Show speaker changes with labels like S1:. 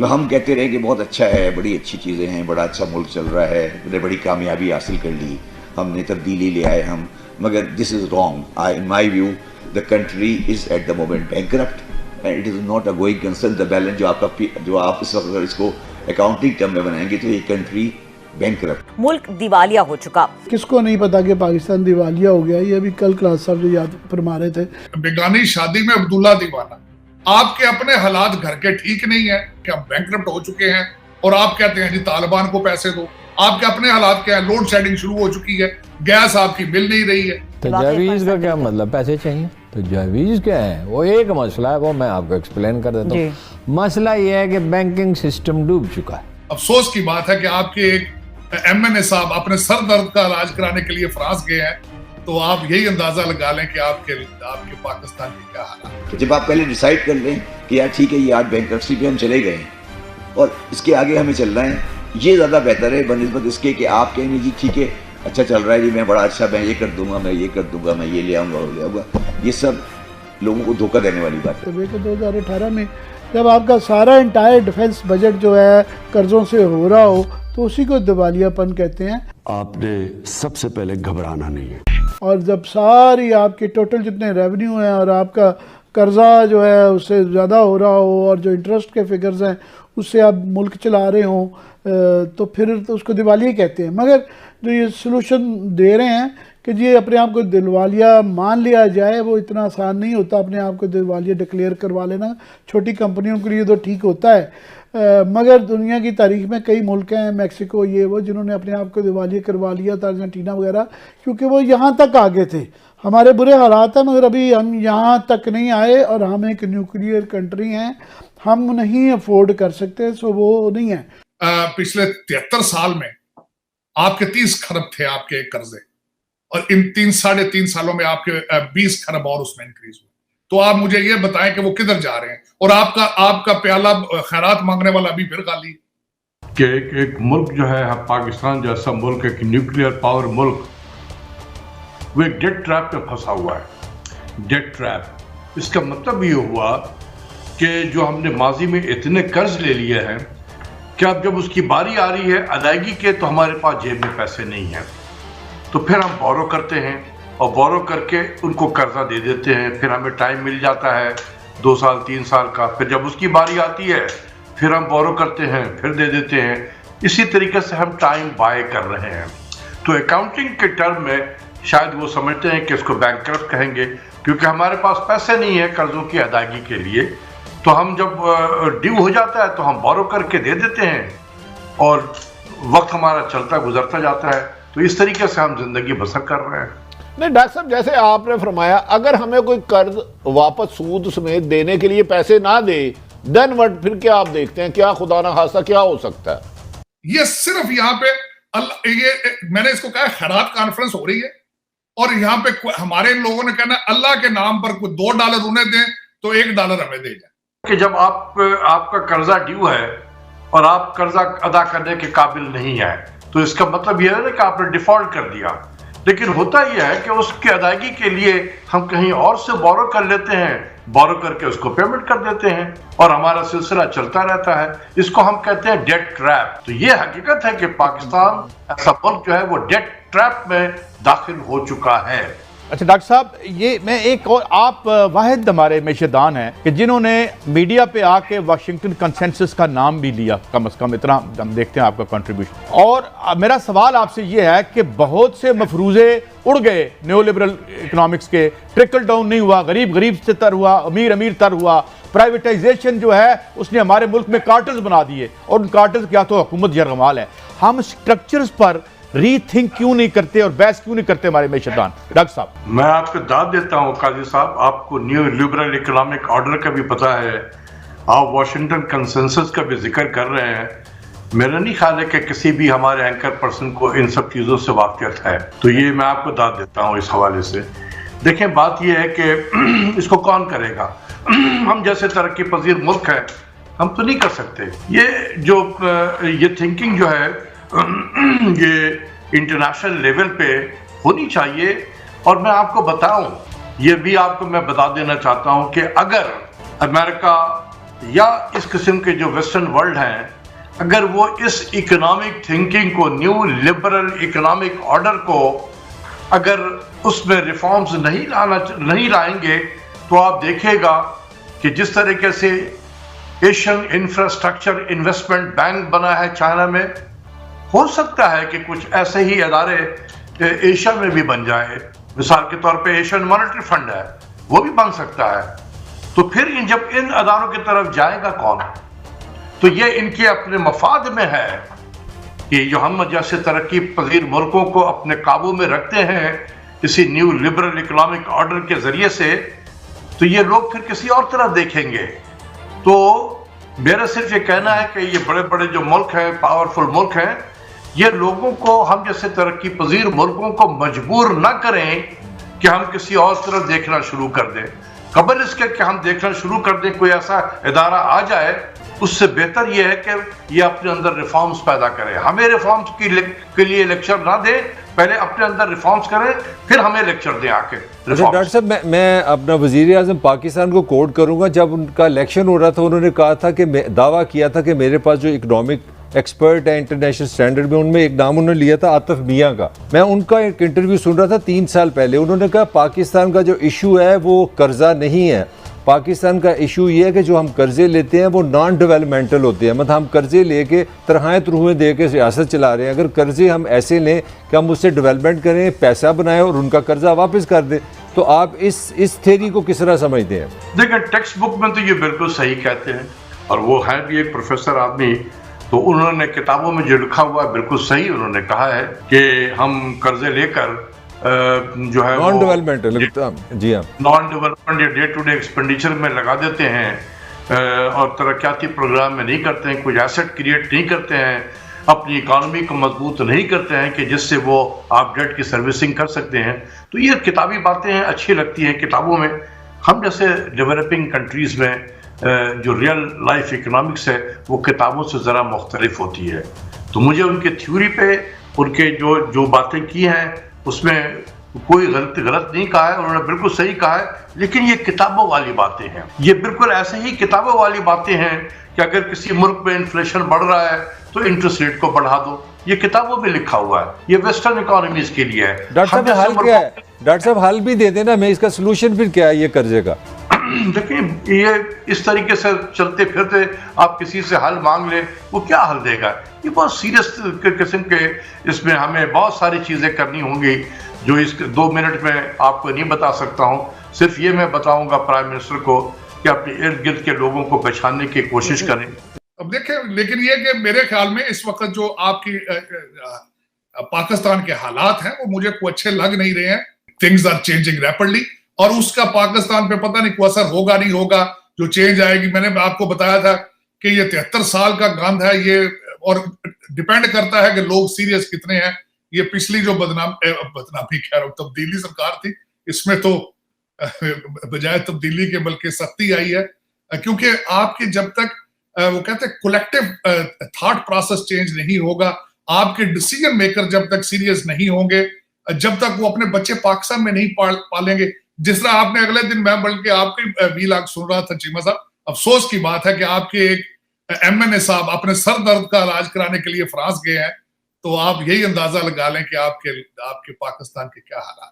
S1: ہم کہتے رہے کہ بہت اچھا ہے, بڑی اچھی چیزیں ہیں, بڑا اچھا ملک چل رہا ہے, بڑی کامیابی حاصل کر لی, ہم نے تبدیلی لے آئے ہم, مگر this is wrong. In my view the country is at the moment bankrupt and it is not a going concern. The balance جو آپ اس وقت اس کو اکاؤنٹنگ ٹرم میں بنائیں گے تو یہ کنٹری بینکرپٹ.
S2: ملک دیوالیہ ہو چکا.
S3: کس کو نہیں پتا کہ پاکستان دیوالیہ ہو گیا؟ یہ ابھی کل کلاس صاحب جو یاد فرما رہے تھے.
S4: بیگانی شادی میں عبداللہ دیوانہ. آپ کے اپنے حالات گھر کے ٹھیک نہیں ہیں کہ آپ بینکرپٹ ہو چکے ہیں اور آپ کہتے ہیں جی طالبان کو پیسے دو. آپ کے اپنے حالات کیا ہے؟ لوڈ شیڈنگ شروع ہو چکی ہے, گیس آپ کی مل نہیں رہی ہے.
S5: تجاویز کا کیا مطلب؟ پیسے چاہیے. تجاویز کیا ہے؟ وہ ایک مسئلہ ہے, وہ میں آپ کو ایکسپلین کر دیتا ہوں. مسئلہ یہ ہے کہ بینکنگ سسٹم ڈوب چکا ہے.
S4: افسوس کی بات ہے کہ آپ کے ایک ایم این اے صاحب اپنے سر درد کا علاج کرانے کے لیے فرانس گئے ہیں, تو آپ یہی اندازہ لگا لیں کہ آپ کے پاکستان کے کیا حالات.
S1: جب آپ پہلے ڈیسائیڈ کر لیں کہ یار ٹھیک ہے یہ آج بینکرپسی پہ ہم چلے گئے اور اس کے آگے ہمیں چلنا ہے, یہ زیادہ بہتر ہے بنسبت اس کے کہ آپ کہیں گے جی ٹھیک ہے اچھا چل رہا ہے جی, میں بڑا اچھا, میں یہ کر دوں گا, میں یہ کر دوں گا, میں یہ لے آؤں گا, وہ لے آؤں گا. یہ سب لوگوں کو دھوکہ دینے والی بات ہے.
S3: 2018 میں جب آپ کا سارا انٹائر ڈیفنس بجٹ جو ہے قرضوں سے ہو رہا ہو تو اسی کو دیوالیہ پن کہتے ہیں.
S6: آپ نے سب سے پہلے گھبرانا نہیں ہے.
S3: اور جب ساری آپ کے ٹوٹل جتنے ریونیو ہیں اور آپ کا قرضہ جو ہے اس سے زیادہ ہو رہا ہو اور جو انٹرسٹ کے فگرز ہیں اس سے آپ ملک چلا رہے ہوں تو پھر تو اس کو دیوالیہ کہتے ہیں. مگر جو یہ سلوشن دے رہے ہیں کہ جی اپنے آپ کو دیوالیہ مان لیا جائے, وہ اتنا آسان نہیں ہوتا. اپنے آپ کو دیوالیہ ڈکلیئر کروا لینا چھوٹی کمپنیوں کے لیے تو ٹھیک ہوتا ہے, مگر دنیا کی تاریخ میں کئی ملک ہیں, میکسیکو یہ وہ, جنہوں نے اپنے آپ کو دیوالیہ کروا لیا, ارجنٹینا وغیرہ, کیونکہ وہ یہاں تک آگے تھے. ہمارے برے حالات ہیں مگر ابھی ہم یہاں تک نہیں آئے, اور ہم ایک نیوکلیئر کنٹری ہیں, ہم نہیں افورڈ کر سکتے, سو وہ نہیں ہے.
S4: پچھلے 73 سال میں آپ کے 30 کھرب تھے آپ کے قرضے, اور ان ساڑھے 3 سالوں میں آپ کے 20 کھرب اور اس میں انکریز ہوئے. تو آپ مجھے یہ بتائیں کہ وہ کدھر جا رہے ہیں, اور آپ کا پیالہ خیرات مانگنے والا ابھی پھر خالی.
S7: کہ ایک ملک جو ہے پاکستان جیسا ملک, ایک نیوکلیئر پاور ملک, وہ ایک ڈیٹ ٹریپ پہ پھنسا ہوا ہے. ڈیٹ ٹریپ, اس کا مطلب یہ ہوا کہ جو ہم نے ماضی میں اتنے قرض لے لیے ہیں کہ اب جب اس کی باری آ رہی ہے ادائیگی کے تو ہمارے پاس جیب میں پیسے نہیں ہیں, تو پھر ہم بورو کرتے ہیں اور بورو کر کے ان کو قرضہ دے دیتے ہیں. پھر ہمیں ٹائم مل جاتا ہے 2 سال 3 سال کا, پھر جب اس کی باری آتی ہے پھر ہم بورو کرتے ہیں, پھر دے دیتے ہیں. اسی طریقے سے ہم ٹائم بائے کر رہے ہیں. تو اکاؤنٹنگ کے ٹرم میں شاید وہ سمجھتے ہیں کہ اس کو بینکرپٹ کہیں گے, کیونکہ ہمارے پاس پیسے نہیں ہیں قرضوں کی ادائیگی کے لیے. تو ہم جب ڈیو ہو جاتا ہے تو ہم بورو کر کے دے دیتے ہیں اور وقت ہمارا چلتا گزرتا جاتا ہے. تو اس طریقے سے ہم زندگی بسر کر رہے ہیں.
S8: نہیں ڈاکٹر صاحب, جیسے آپ نے فرمایا اگر ہمیں کوئی قرض واپس سود سمیت دینے کے لیے پیسے نہ دے, دین وٹ, پھر کیا آپ دیکھتے ہیں, کیا خدا نہ خواستہ کیا ہو سکتا ہے؟
S4: یہ صرف یہاں پہ یہ میں نے اس کو کہا خیرات کانفرنس ہو رہی ہے, اور یہاں پہ ہمارے لوگوں نے کہنا اللہ کے نام پر کوئی $2 انہیں دیں تو $1 ہمیں دے جائیں.
S7: کہ جب آپ کا قرضہ ڈیو ہے اور آپ قرضہ ادا کرنے کے قابل نہیں ہیں تو اس کا مطلب یہ ہے کہ آپ نے ڈیفالٹ کر دیا. لیکن ہوتا یہ ہے کہ اس کی ادائیگی کے لیے ہم کہیں اور سے بورو کر لیتے ہیں, بورو کر کے اس کو پیمنٹ کر دیتے ہیں اور ہمارا سلسلہ چلتا رہتا ہے. اس کو ہم کہتے ہیں ڈیٹ ٹریپ. تو یہ حقیقت ہے کہ پاکستان ایسا ملک جو ہے وہ ڈیٹ ٹریپ میں داخل ہو چکا ہے.
S8: اچھا ڈاکٹر صاحب, یہ میں ایک اور, آپ واحد ہمارے معیشتدان ہیں کہ جنہوں نے میڈیا پہ آ کے واشنگٹن کنسنسس کا نام بھی لیا, کم از کم اتنا ہم دیکھتے ہیں آپ کا کنٹریبیوشن. اور میرا سوال آپ سے یہ ہے کہ بہت سے مفروضے اڑ گئے نیو لبرل اکنامکس کے, ٹرکل ڈاؤن نہیں ہوا, غریب سے تر ہوا, امیر تر ہوا. پرائیویٹائزیشن جو ہے اس نے ہمارے ملک میں کارٹلز بنا دیے, اور ان کارٹلز کیا تو حکومت یرغمال ہے. ہم سٹرکچرز پر ری تھنک کیوں نہیں کرتے اور بحث کیوں نہیں کرتے ہمارے معیشتدان؟ ڈاکٹر صاحب,
S7: میں آپ کو داد دیتا ہوں قاضی صاحب, آپ کو نیو لبرل اکنامک آرڈر کا بھی پتہ ہے, آپ واشنگٹن کنسنسس کا بھی ذکر کر رہے ہیں. میرا نہیں خیال ہے کہ کسی بھی ہمارے اینکر پرسن کو ان سب چیزوں سے واقفیت ہے, تو یہ میں آپ کو داد دیتا ہوں اس حوالے سے. دیکھیں بات یہ ہے کہ اس کو کون کرے گا؟ ہم جیسے ترقی پذیر ملک ہے ہم تو نہیں کر سکتے. یہ تھنکنگ جو ہے یہ انٹرنیشنل لیول پہ ہونی چاہیے. اور میں آپ کو بتاؤں, یہ بھی آپ کو میں بتا دینا چاہتا ہوں کہ اگر امریکہ یا اس قسم کے جو ویسٹرن ورلڈ ہیں اگر وہ اس اکنامک تھنکنگ کو نیو لبرل اکنامک آرڈر کو اگر اس میں ریفارمز نہیں لائیں گے تو آپ دیکھیں گا کہ جس طریقے سے ایشین انفراسٹرکچر انویسٹمنٹ بینک بنا ہے چائنا میں ہو سکتا ہے کہ کچھ ایسے ہی ادارے ایشیا میں بھی بن جائے. مثال کے طور پہ ایشین مانیٹری فنڈ ہے وہ بھی بن سکتا ہے. تو پھر جب ان اداروں کی طرف جائے گا کون؟ تو یہ ان کے اپنے مفاد میں ہے کہ جو ہم جیسے ترقی پذیر ملکوں کو اپنے قابو میں رکھتے ہیں کسی نیو لبرل اکنامک آرڈر کے ذریعے سے تو یہ لوگ پھر کسی اور طرح دیکھیں گے. تو میرا صرف یہ کہنا ہے کہ یہ بڑے بڑے جو ملک ہیں پاورفل ملک ہیں یہ لوگوں کو ہم جیسے ترقی پذیر ملکوں کو مجبور نہ کریں کہ ہم کسی اور طرف دیکھنا شروع کر دیں. قبل اس کے کہ ہم دیکھنا شروع کر دیں کوئی ایسا ادارہ آ جائے اس سے بہتر یہ ہے کہ یہ اپنے اندر ریفارمز پیدا کرے. ہمیں ریفارمز کے لیے لیکچر نہ دیں, پہلے اپنے اندر ریفارمز کریں پھر ہمیں لیکچر دیں آ کے.
S5: ڈاکٹر صاحب میں اپنا وزیر اعظم پاکستان کو کوٹ کروں گا. جب ان کا الیکشن ہو رہا تھا انہوں نے کہا تھا کہ دعویٰ کیا تھا کہ میرے پاس جو اکنامک ایکسپرٹ ہے انٹرنیشنل سٹینڈرڈ میں ان میں ایک نام انہوں نے لیا تھا عاطف میاں کا. میں ان کا ایک انٹرویو سن رہا تھا 3 سال پہلے. انہوں نے کہا پاکستان کا جو ایشو ہے وہ قرضہ نہیں ہے, پاکستان کا ایشو یہ ہے کہ جو ہم قرضے لیتے ہیں وہ نان ڈیولپمنٹل ہوتے ہیں. مطلب ہم قرضے لے کے ترہائیں تروہیں دے کے سیاست چلا رہے ہیں. اگر قرضے ہم ایسے لیں کہ ہم اس سے ڈیولپمنٹ کریں, پیسہ بنائیں اور ان کا قرضہ واپس کر دیں, تو آپ اس تھیری کو کس طرح سمجھتے ہیں؟
S7: دیکھیں ٹیکسٹ بک میں تو یہ بالکل صحیح کہتے ہیں اور وہ ہے بھی ایک پروفیسر آدمی, تو انہوں نے کتابوں میں جو لکھا ہوا ہے بالکل صحیح انہوں نے کہا ہے کہ ہم قرضے لے کر جو ہے
S5: نان ڈیولپمنٹ جی ہاں
S7: نان ڈیولپمنٹ یا ڈے ٹو ڈے ایکسپینڈیچر میں لگا دیتے ہیں اور ترقیاتی پروگرام میں نہیں کرتے ہیں, کچھ ایسٹ کریٹ نہیں کرتے ہیں, اپنی اکانومی کو مضبوط نہیں کرتے ہیں کہ جس سے وہ آپ ڈیٹ کی سروسنگ کر سکتے ہیں. تو یہ کتابی باتیں ہیں, اچھی لگتی ہیں کتابوں میں. ہم جیسے ڈیولپنگ کنٹریز میں جو ریئل لائف اکنامکس ہے وہ کتابوں سے ذرا مختلف ہوتی ہے. تو مجھے ان کے تھیوری پہ ان کے جو باتیں کی ہیں اس میں کوئی غلط نہیں کہا ہے, انہوں نے بالکل صحیح کہا ہے. لیکن یہ کتابوں والی باتیں ہیں, یہ بالکل ایسے ہی کتابوں والی باتیں ہیں کہ اگر کسی ملک میں انفلیشن بڑھ رہا ہے تو انٹرسٹ ریٹ کو بڑھا دو. یہ کتابوں میں لکھا ہوا ہے, یہ ویسٹرن اکانومیز کے لیے ہے.
S5: ڈاکٹر صاحب حل کیا ہے؟ ڈاکٹر صاحب حل بھی دے دینا, میں اس کا سلوشن پھر کیا ہے یہ قرضے کا؟
S7: دیکھیں یہ اس طریقے سے چلتے پھرتے آپ کسی سے حل مانگ لیں, وہ کیا حل دے گا؟ یہ بہت سیریس قسم کے اس میں ہمیں بہت ساری چیزیں کرنی ہوں گی جو اس 2 منٹ میں آپ کو نہیں بتا سکتا ہوں. صرف یہ میں بتاؤں گا پرائم منسٹر کو کہ اپنے ارد گرد کے لوگوں کو پہچاننے کی کوشش کریں.
S4: اب دیکھیں لیکن یہ کہ میرے خیال میں اس وقت جو آپ کی پاکستان کے حالات ہیں وہ مجھے کوئی اچھے لگ نہیں رہے ہیں. تھنگز آر چینجنگ ریپڈلی اور اس کا پاکستان پہ پتہ نہیں کوئی اثر ہوگا نہیں ہوگا. جو چینج آئے گی, میں نے آپ کو بتایا تھا کہ یہ 73 سال کا گند ہے یہ, اور ڈیپینڈ کرتا ہے کہ لوگ سیریس کتنے ہیں. یہ پچھلی جو بدنامی تبدیلی سرکار تھی اس میں تو بجائے تبدیلی کے بلکہ سختی آئی ہے, کیونکہ آپ کے جب تک وہ کہتے ہیں کولیکٹیو تھاٹ پروسیس چینج نہیں ہوگا, آپ کے ڈیسیجن میکر جب تک سیریس نہیں ہوں گے, جب تک وہ اپنے بچے پاکستان میں نہیں پالیں گے. جس طرح آپ نے اگلے دن میں بلکہ آپ کی ویلاگ سن رہا تھا چیمہ صاحب, افسوس کی بات ہے کہ آپ کے ایک MNA صاحب اپنے سر درد کا علاج کرانے کے لیے فرانس گئے ہیں, تو آپ یہی اندازہ لگا لیں کہ آپ کے پاکستان کے کیا حالات.